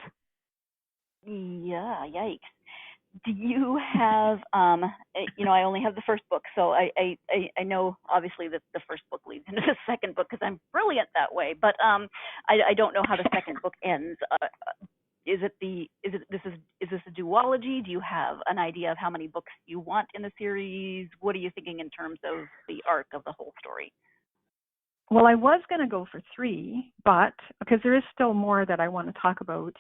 Yeah, yikes. Do you have, I only have the first book, so I know obviously that the first book leads into the second book because I'm brilliant that way, but I don't know how the second book ends. Is this a duology? Do you have an idea of how many books you want in the series? What are you thinking in terms of the arc of the whole story? Well, I was going to go for 3, but because there is still more that I want to talk about,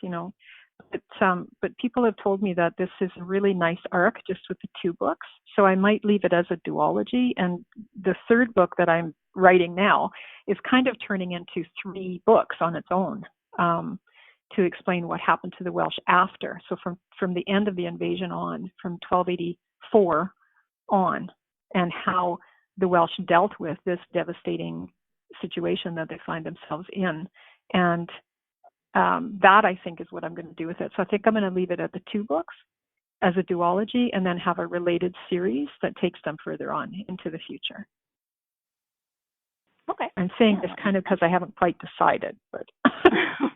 but people have told me that this is a really nice arc just with the 2 books, so I might leave it as a duology. And the third book that I'm writing now is kind of turning into 3 books on its own, to explain what happened to the Welsh after. So from the end of the invasion on, from 1284 on, and how the Welsh dealt with this devastating situation that they find themselves in. And that, I think, is what I'm going to do with it. So I think I'm going to leave it at the 2 books as a duology, and then have a related series that takes them further on into the future. Okay. I'm saying this kind of because I haven't quite decided, but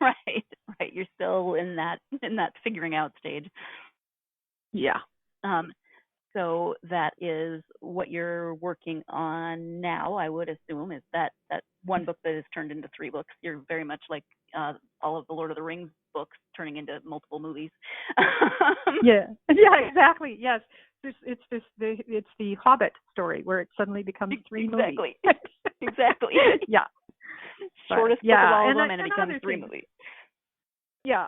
right. You're still in that figuring out stage. Yeah. So that is what you're working on now, I would assume, is that one book that is turned into 3 books. You're very much like all of the Lord of the Rings books turning into multiple movies. Yeah, exactly. Yes, it's the Hobbit story where it suddenly becomes 3 movies. Exactly. Yeah. Shortest book of all of them, and it becomes 3 movies. Yeah.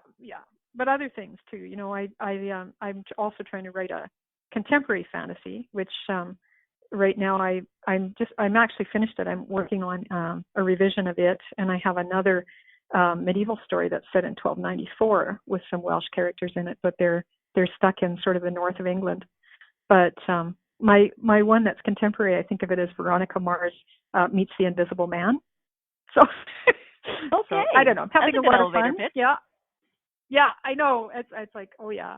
But other things too. I'm also trying to write contemporary fantasy, which right now I'm actually finished it. I'm working on a revision of it, and I have another medieval story that's set in 1294 with some Welsh characters in it, but they're stuck in sort of the north of England. But my one that's contemporary, I think of it as Veronica Mars meets the Invisible Man. So, okay. So I don't know. I'm having That's a lot of elevator fun. pitch. Yeah, I know. It's like, oh yeah,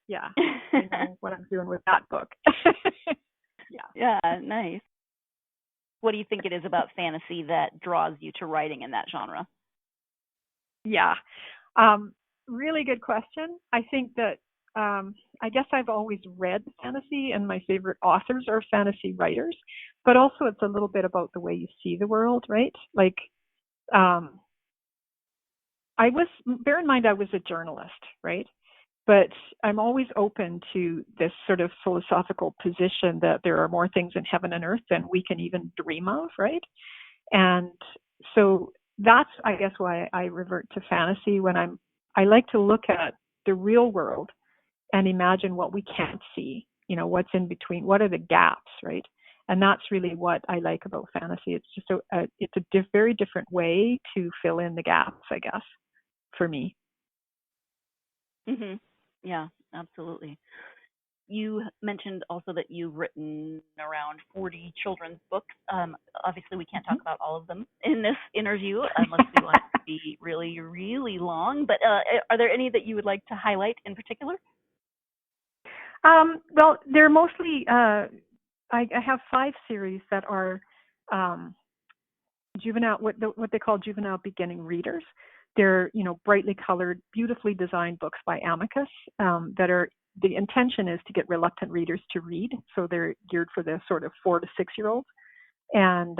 yeah. I know what I'm doing with that book. Yeah, nice. What do you think it is about fantasy that draws you to writing in that genre? Yeah, really good question. I think that I guess I've always read fantasy, and my favorite authors are fantasy writers. But also, it's a little bit about the way you see the world, right? Like, bear in mind, I was a journalist, right? But I'm always open to this sort of philosophical position that there are more things in heaven and earth than we can even dream of, right? And so that's, I guess, why I revert to fantasy when I like to look at the real world and imagine what we can't see, what's in between, what are the gaps, right? And that's really what I like about fantasy. It's just a very different way to fill in the gaps, I guess, for me. Mm-hmm. Yeah, absolutely. You mentioned also that you've written around 40 children's books. Obviously, we can't talk about all of them in this interview unless we want it to be really, really long. But are there any that you would like to highlight in particular? Well, they're mostly, I have 5 series that are juvenile, what they call juvenile beginning readers. They're, brightly colored, beautifully designed books by Amicus that are, the intention is to get reluctant readers to read. So they're geared for the sort of 4 to 6-year-olds. And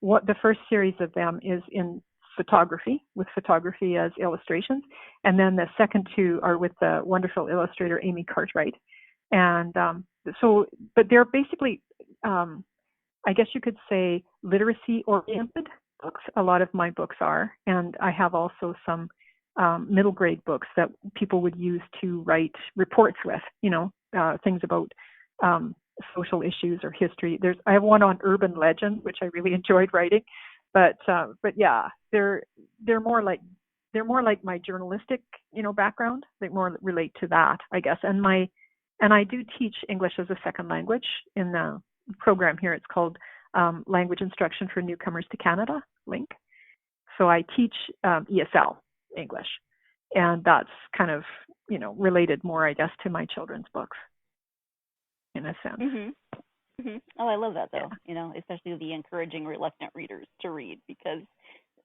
what the first series of them is in photography, with photography as illustrations. And then the second 2 are with the wonderful illustrator Amy Cartwright. And but they're basically, I guess you could say, literacy-oriented books. A lot of my books are. And I have also some middle grade books that people would use to write reports with, things about social issues or history. I have one on urban legend, which I really enjoyed writing. But yeah, they're more like my journalistic, background. They more relate to that, I guess. And I do teach English as a second language in the program here. It's called Language Instruction for Newcomers to Canada, LINC. So I teach ESL English, and that's kind of, related more, I guess, to my children's books in a sense. Mm-hmm. Mm-hmm. Oh, I love that though. Yeah. Especially the encouraging reluctant readers to read, because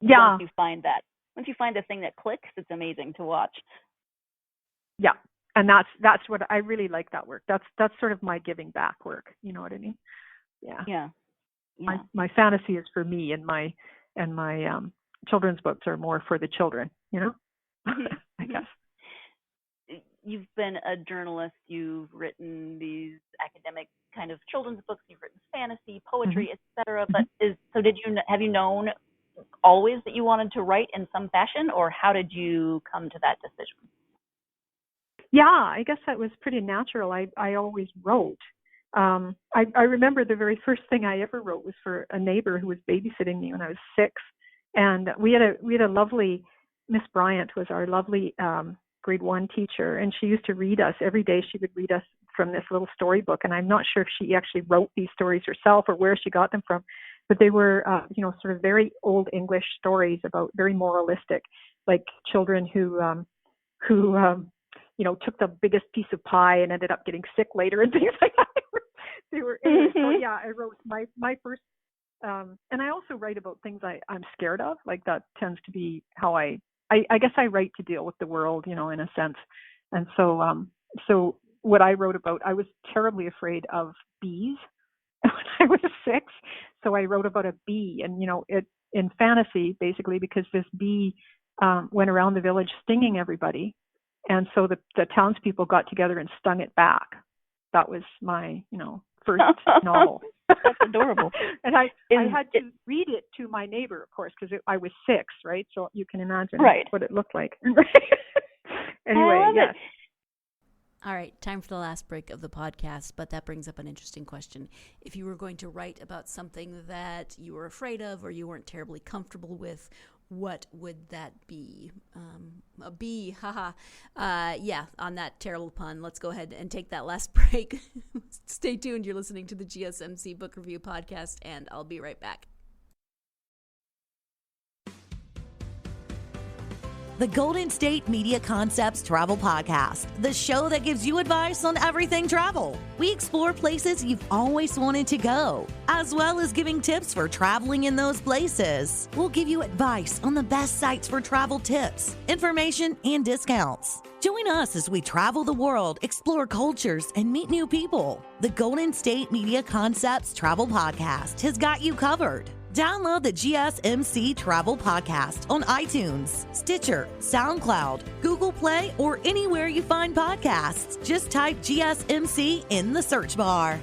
once you find the thing that clicks, it's amazing to watch. Yeah. And that's what I really like, that work. That's sort of my giving back work. You know what I mean? Yeah. Yeah. My fantasy is for me, and my children's books are more for the children, I guess. You've been a journalist. You've written these academic kind of children's books. You've written fantasy, poetry, etc. But have you known always that you wanted to write in some fashion, or how did you come to that decision? Yeah, I guess that was pretty natural. I always wrote. I remember the very first thing I ever wrote was for a neighbor who was babysitting me when I was 6, and we had a lovely Miss Bryant was our lovely grade 1 teacher, and she used to read us every day. She would read us from this little storybook, and I'm not sure if she actually wrote these stories herself or where she got them from, but they were sort of very old English stories about very moralistic, like children who took the biggest piece of pie and ended up getting sick later and things like that. They were so yeah, I wrote my first, and I also write about things I'm scared of. Like that tends to be how I guess I write to deal with the world, in a sense. And so what I wrote about, I was terribly afraid of bees when I was 6. So I wrote about a bee, and it in fantasy basically because this bee went around the village stinging everybody. And so the townspeople got together and stung it back. That was my, first novel. That's adorable. And I had to read it to my neighbor, of course, because I was 6, right? So you can imagine what it looked like. Anyway, yes. All right, time for the last break of the podcast, but that brings up an interesting question. If you were going to write about something that you were afraid of or you weren't terribly comfortable with, what would that be? A bee, haha. Yeah, on that terrible pun, let's go ahead and take that last break. Stay tuned. You're listening to the GSMC Book Review Podcast, and I'll be right back. The Golden State Media Concepts Travel Podcast, the show that gives you advice on everything travel. We explore places you've always wanted to go, as well as giving tips for traveling in those places. We'll give you advice on the best sites for travel tips, information, and discounts. Join us as we travel the world, explore cultures, and meet new people. The Golden State Media Concepts Travel Podcast has got you covered. Download the GSMC Travel Podcast on iTunes, Stitcher, SoundCloud, Google Play, or anywhere you find podcasts. Just type GSMC in the search bar.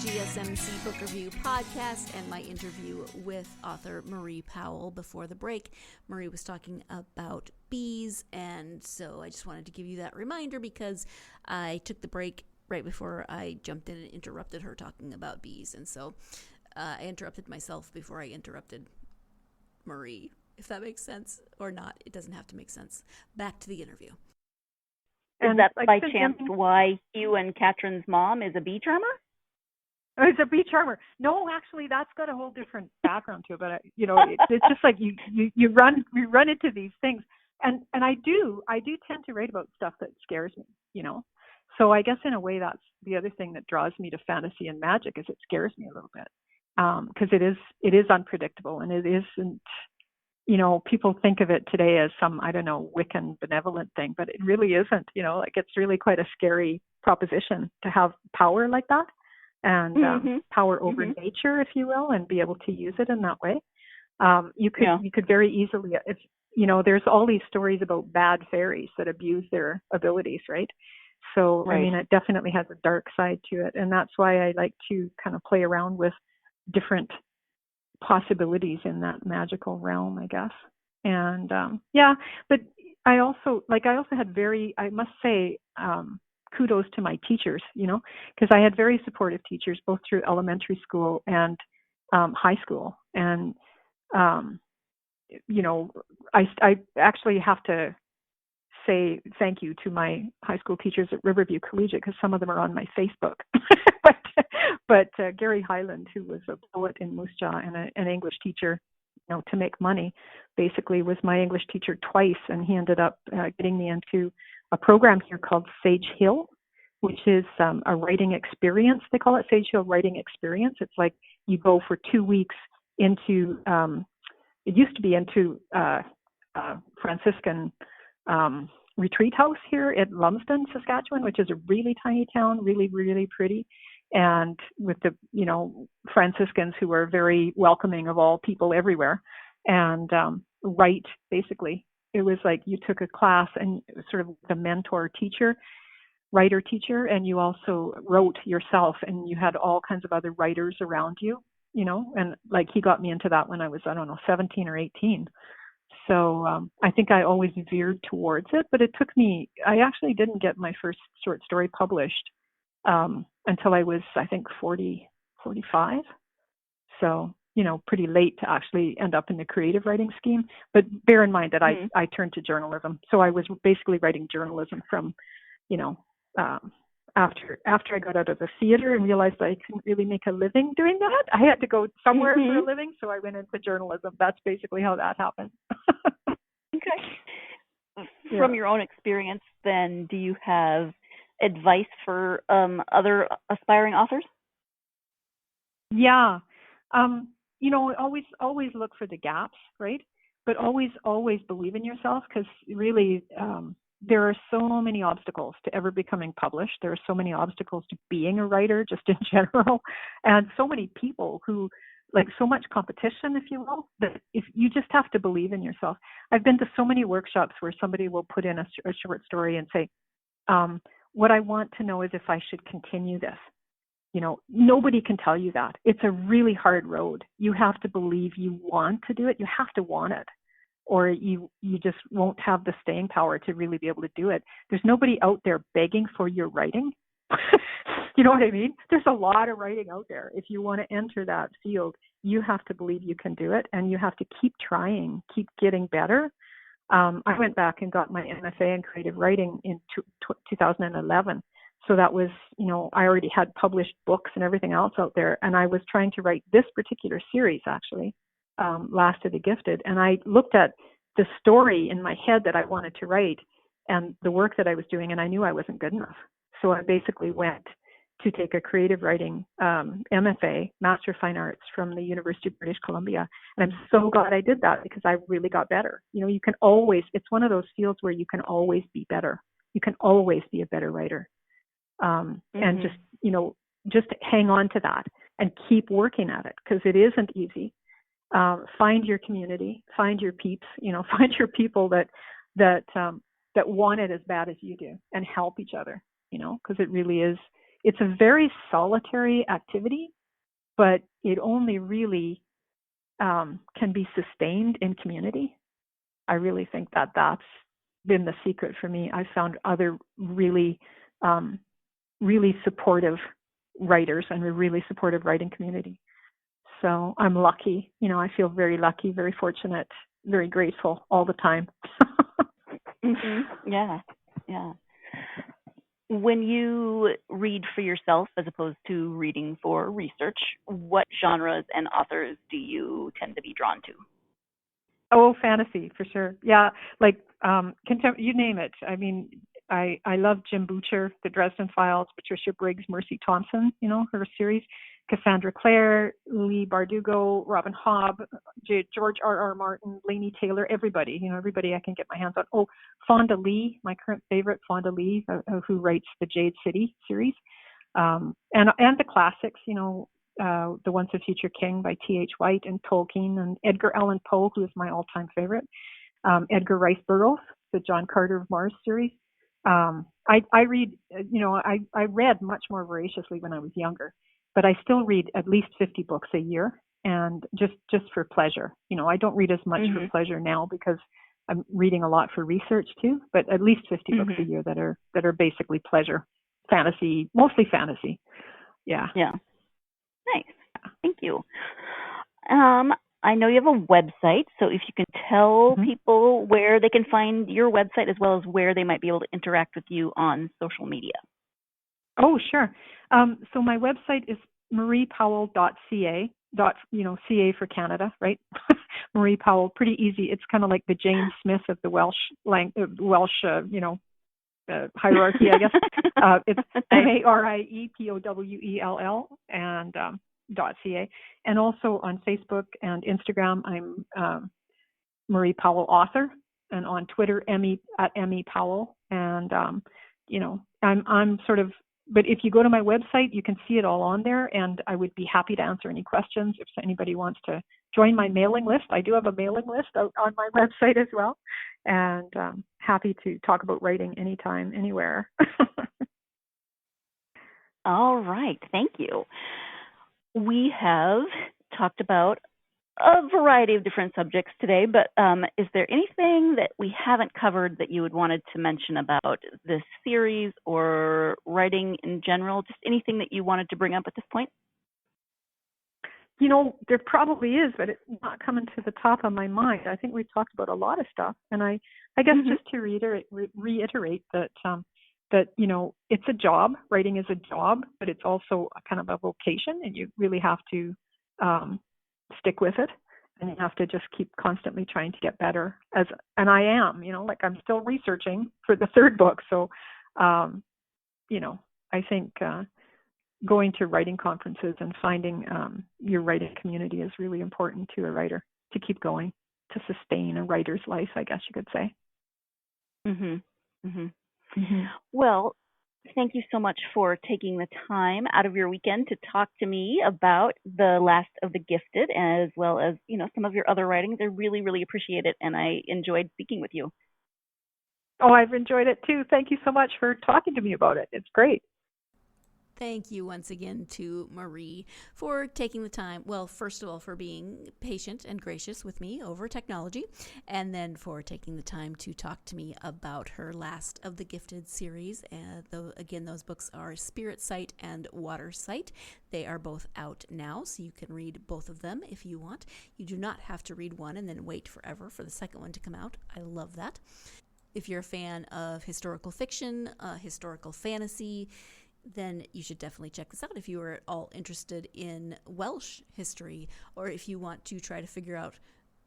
GSMC Book Review Podcast and my interview with author Marie Powell. Before the break, Marie was talking about bees, and so I just wanted to give you that reminder because I took the break right before I jumped in and interrupted her talking about bees, and so I interrupted myself before I interrupted Marie, if that makes sense or not. It doesn't have to make sense. Back to the interview. Is that by chance why Hugh and Catherine's mom is a bee charmer? Oh, it's a bee charmer. No, actually, that's got a whole different background to it. But it's just like you run into these things, and I do tend to write about stuff that scares me. So I guess in a way that's the other thing that draws me to fantasy and magic is it scares me a little bit because it is unpredictable and it isn't. People think of it today as some, I don't know, Wiccan benevolent thing, but it really isn't. It's really quite a scary proposition to have power like that. And power over nature, if you will, and be able to use it in that way. You could very easily, if there's all these stories about bad fairies that abuse their abilities, right? So right. I mean, it definitely has a dark side to it, and that's why I like to kind of play around with different possibilities in that magical realm, I guess. And but I also had I must say. Kudos to my teachers, because I had very supportive teachers both through elementary school and high school. And, I actually have to say thank you to my high school teachers at Riverview Collegiate because some of them are on my Facebook. but Gary Highland, who was a poet in Moose Jaw and an English teacher, to make money, basically was my English teacher twice. And he ended up getting me into a program here called Sage Hill, which is a writing experience. They call it Sage Hill Writing Experience. It's like you go for 2 weeks into, it used to be into Franciscan retreat house here at Lumsden, Saskatchewan, which is a really tiny town, really, really pretty. And with the, Franciscans who are very welcoming of all people everywhere and write, basically. It was like you took a class and sort of the writer teacher, and you also wrote yourself, and you had all kinds of other writers around you, and like he got me into that when I was, 17 or 18. So I think I always veered towards it, but it took me, I actually didn't get my first short story published until I was, I think, 45. So pretty late to actually end up in the creative writing scheme. But bear in mind that I turned to journalism. So I was basically writing journalism from, after I got out of the theater and realized I couldn't really make a living doing that. I had to go somewhere for a living. So I went into journalism. That's basically how that happened. Okay. From your own experience, then, do you have advice for other aspiring authors? Yeah. Always look for the gaps, right? But always believe in yourself, because really there are so many obstacles to ever becoming published. There are so many obstacles to being a writer just in general, and so many people who like so much competition, if you will, that if you just have to believe in yourself. I've been to so many workshops where somebody will put in a short story and say, what I want to know is if I should continue this. You know, nobody can tell you that. It's a really hard road. You have to believe you want to do it. You have to want it, or you just won't have the staying power to really be able to do it. There's nobody out there begging for your writing. You know what I mean? There's a lot of writing out there. If you want to enter that field, you have to believe you can do it, and you have to keep trying, keep getting better. I went back and got my MFA in creative writing in 2011. So that was, you know, I already had published books and everything else out there. And I was trying to write this particular series, actually, Last of the Gifted. And I looked at the story in my head that I wanted to write and the work that I was doing, and I knew I wasn't good enough. So I basically went to take a creative writing MFA, Master of Fine Arts, from the University of British Columbia. And I'm so glad I did that because I really got better. You know, you can always, it's one of those fields where you can always be better. You can always be a better writer. And just, you know, just hang on to that and keep working at it because it isn't easy. Find your community, find your peeps, you know, find your people that want it as bad as you do and help each other, you know, because it really is, it's a very solitary activity, but it only really can be sustained in community. I really think that that's been the secret for me. I found other really supportive writers and a really supportive writing community. So I'm lucky, you know, I feel very lucky, very fortunate, very grateful all the time. Yeah. When you read for yourself as opposed to reading for research, what genres and authors do you tend to be drawn to? Oh, fantasy, for sure. Yeah, like you name it. I mean, I love Jim Butcher, The Dresden Files, Patricia Briggs, Mercy Thompson, you know, her series, Cassandra Clare, Leigh Bardugo, Robin Hobb, George R.R. Martin, Laini Taylor, everybody, you know, everybody I can get my hands on. Oh, Fonda Lee, my current favorite, Fonda Lee, who writes the Jade City series, and the classics, you know, The Once a Future King by T.H. White and Tolkien, and Edgar Allan Poe, who is my all-time favorite, Edgar Rice Burroughs, the John Carter of Mars series. I read, you know, I read much more voraciously when I was younger, but I still read at least 50 books a year, and just for pleasure. You know, I don't read as much for pleasure now because I'm reading a lot for research too, but at least 50 books a year that are basically pleasure, fantasy, mostly fantasy. Yeah. Yeah. Nice. Thank you. I know you have a website, so if you can tell people where they can find your website as well as where they might be able to interact with you on social media. Oh, sure. So my website is mariepowell.ca, CA for Canada, right? Marie Powell, pretty easy. It's kind of like the Jane Smith of the Welsh hierarchy, I guess. It's MARIEPOWELL and .ca. And also on Facebook and Instagram, I'm Marie Powell Author, and on Twitter, Emmy Powell. And I'm sort of. But if you go to my website, you can see it all on there, and I would be happy to answer any questions if anybody wants to join my mailing list. I do have a mailing list out on my website as well, and happy to talk about writing anytime, anywhere. All right, thank you. We have talked about a variety of different subjects today, but is there anything that we haven't covered that you would wanted to mention about this series or writing in general? Just anything that you wanted to bring up at this point? You know, there probably is, but it's not coming to the top of my mind. I think we've talked about a lot of stuff, and I guess just to reiterate that you know, it's a job. Writing is a job, but it's also a kind of a vocation, and you really have to stick with it, and you have to just keep constantly trying to get better. And I am, you know, like I'm still researching for the third book. So, you know, I think going to writing conferences and finding your writing community is really important to a writer to keep going, to sustain a writer's life, I guess you could say. Well, Thank you so much for taking the time out of your weekend to talk to me about The Last of the Gifted, as well as, some of your other writings. I really, really appreciate it, and I enjoyed speaking with you. Oh, I've enjoyed it too. Thank you so much for talking to me about it. It's great. Thank you once again to Marie for taking the time. Well, first of all, for being patient and gracious with me over technology, and then for taking the time to talk to me about her Last of the Gifted series. Again, those books are Spirit Sight and Water Sight. They are both out now, so you can read both of them if you want. You do not have to read one and then wait forever for the second one to come out. I love that. If you're a fan of historical fiction, historical fantasy, then you should definitely check this out if you are at all interested in Welsh history, or if you want to try to figure out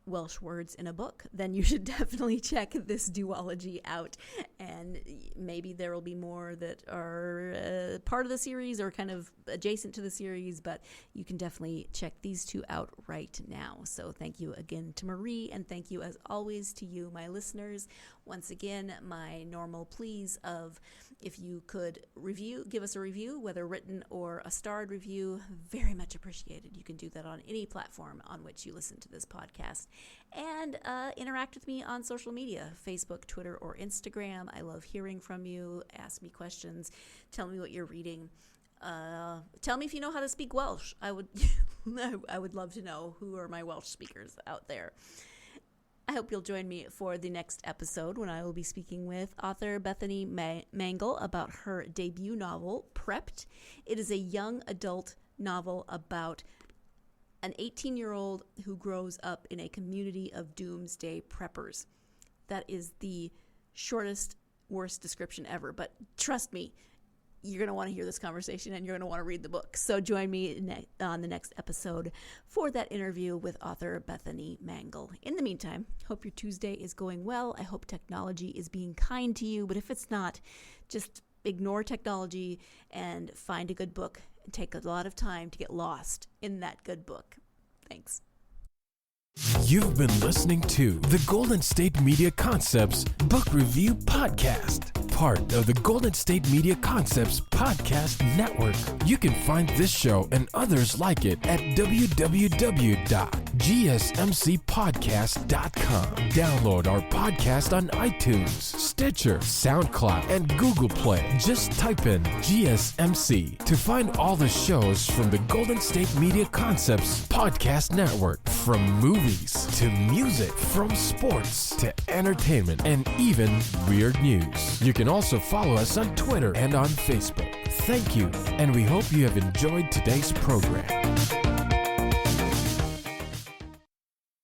Welsh words in a book, then you should definitely check this duology out. And maybe there will be more that are part of the series or kind of adjacent to the series, but you can definitely check these two out right now. So thank you again to Marie, and thank you as always to you, my listeners. Once again, my normal pleas of if you could give us a review, whether written or a starred review, very much appreciated. You can do that on any platform on which you listen to this podcast. And interact with me on social media, Facebook, Twitter, or Instagram. I love hearing from you. Ask me questions. Tell me what you're reading. Tell me if you know how to speak Welsh. I would love to know who are my Welsh speakers out there. I hope you'll join me for the next episode when I will be speaking with author Bethany Mangle about her debut novel, Prepped. It is a young adult novel about an 18-year-old who grows up in a community of doomsday preppers. That is the shortest, worst description ever, but trust me, you're going to want to hear this conversation and you're going to want to read the book. So join me on the next episode for that interview with author Bethany Mangle. In the meantime, hope your Tuesday is going well. I hope technology is being kind to you, but if it's not, just ignore technology and find a good book and take a lot of time to get lost in that good book. Thanks. You've been listening to the Golden State Media Concepts Book Review Podcast, part of the Golden State Media Concepts Podcast Network. You can find this show and others like it at www.gsmcpodcast.com. Download our podcast on iTunes, Stitcher, SoundCloud, and Google Play. Just type in GSMC to find all the shows from the Golden State Media Concepts Podcast Network, from movies to music, from sports to entertainment, and even weird news. You can also follow us on Twitter and on Facebook. Thank you, and we hope you have enjoyed today's program.